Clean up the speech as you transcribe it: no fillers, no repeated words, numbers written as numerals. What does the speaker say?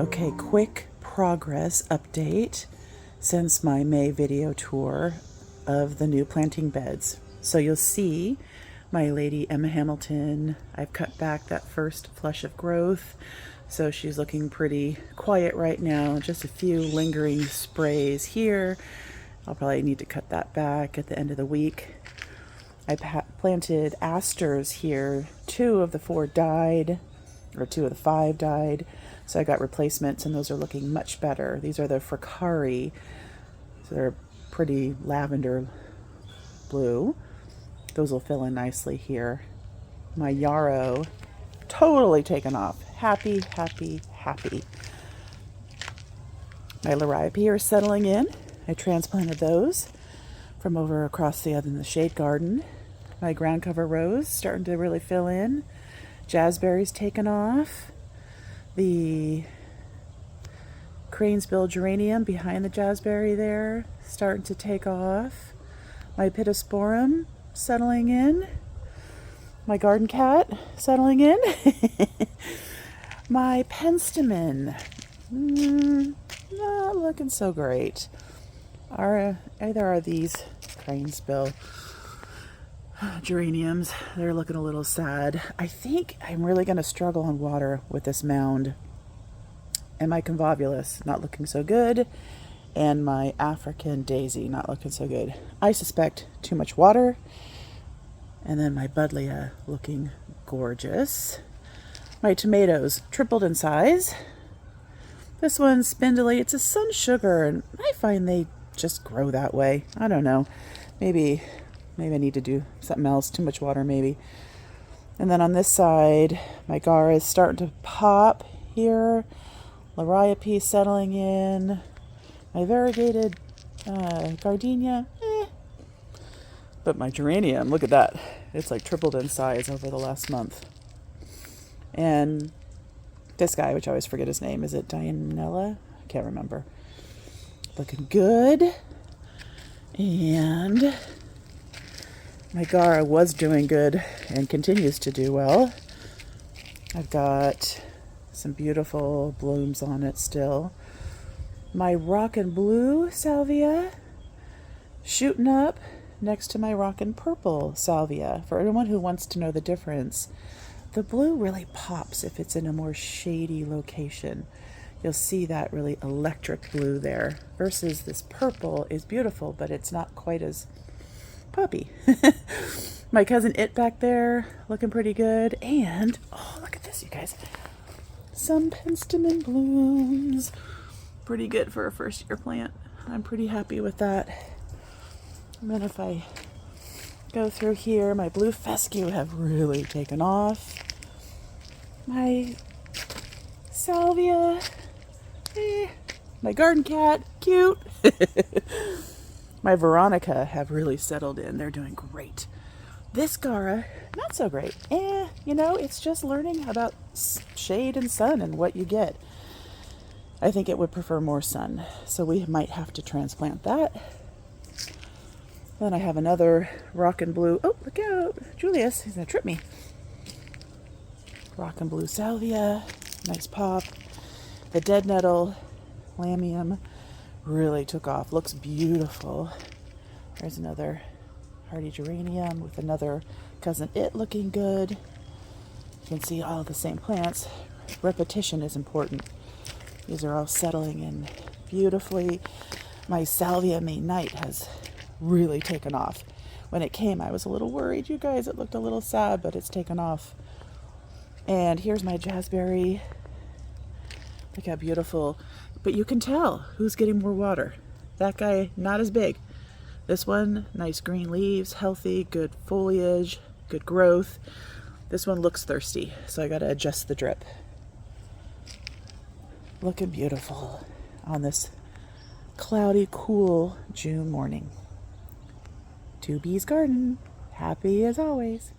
Okay, quick progress update since my May video tour of the new planting beds. So you'll see my lady Emma Hamilton, I've cut back that first flush of growth, so she's looking pretty quiet right now. Just a few lingering sprays here. I'll probably need to cut that back at the end of the week. I planted asters here. 2 of the 4 died, or 2 of the 5 died. So I got replacements, and those are looking much better. These are the Fricari. So they're pretty lavender blue. Those will fill in nicely here. My yarrow, totally taken off. Happy, happy, happy. My liriope are settling in. I transplanted those from over across the other in the shade garden. My ground cover rose starting to really fill in. Jazzberries taken off. The cranesbill geranium behind the jazzberry there starting to take off. My pittosporum settling in. My garden cat settling in. My penstemon, not looking so great. Either are these cranesbill geraniums. They're looking a little sad. I think I'm really going to struggle on water with this mound. And my convolvulus not looking so good. And my African daisy not looking so good. I suspect too much water. And then my buddleia looking gorgeous. My tomatoes tripled in size. This one's spindly. It's a sun sugar, and I find they just grow that way. I don't know. Maybe I need to do something else. Too much water, maybe. And then on this side, my gar is starting to pop here. Liriope settling in. My variegated gardenia, But my geranium, look at that. It's like tripled in size over the last month. And this guy, which I always forget his name, is it Dianella? I can't remember. Looking good. And my Gara was doing good and continues to do well. I've got some beautiful blooms on it still. My Rockin' Blue salvia shooting up next to my Rockin' Purple salvia. For anyone who wants to know the difference, the blue really pops if it's in a more shady location. You'll see that really electric blue there versus this purple is beautiful, but it's not quite as poppy. My cousin It back there looking pretty good. And, oh, look at this, you guys. Some penstemon blooms. Pretty good for a first year plant. I'm pretty happy with that. And then if I go through here, my blue fescue have really taken off. My salvia, my garden cat, cute. My Veronica have really settled in. They're doing great. This Gara, not so great. It's just learning about shade and sun and what you get. I think it would prefer more sun, so we might have to transplant that. Then I have another Rockin' Blue. Oh, look out, Julius, he's gonna trip me. Rockin' Blue salvia, nice pop. The dead nettle lamium really took off, looks beautiful. There's another hardy geranium with another cousin It looking good. You can see all the same plants. Repetition is important. These are all settling in beautifully. My Salvia May Night has really taken off. When it came, I was a little worried, you guys. It looked a little sad, but it's taken off. And here's my jazzberry. Look how beautiful. But you can tell who's getting more water. That guy, not as big. This one, nice green leaves, healthy, good foliage, good growth. This one looks thirsty, so I gotta adjust the drip. Looking beautiful on this cloudy, cool June morning. 2B's Garden, happy as always.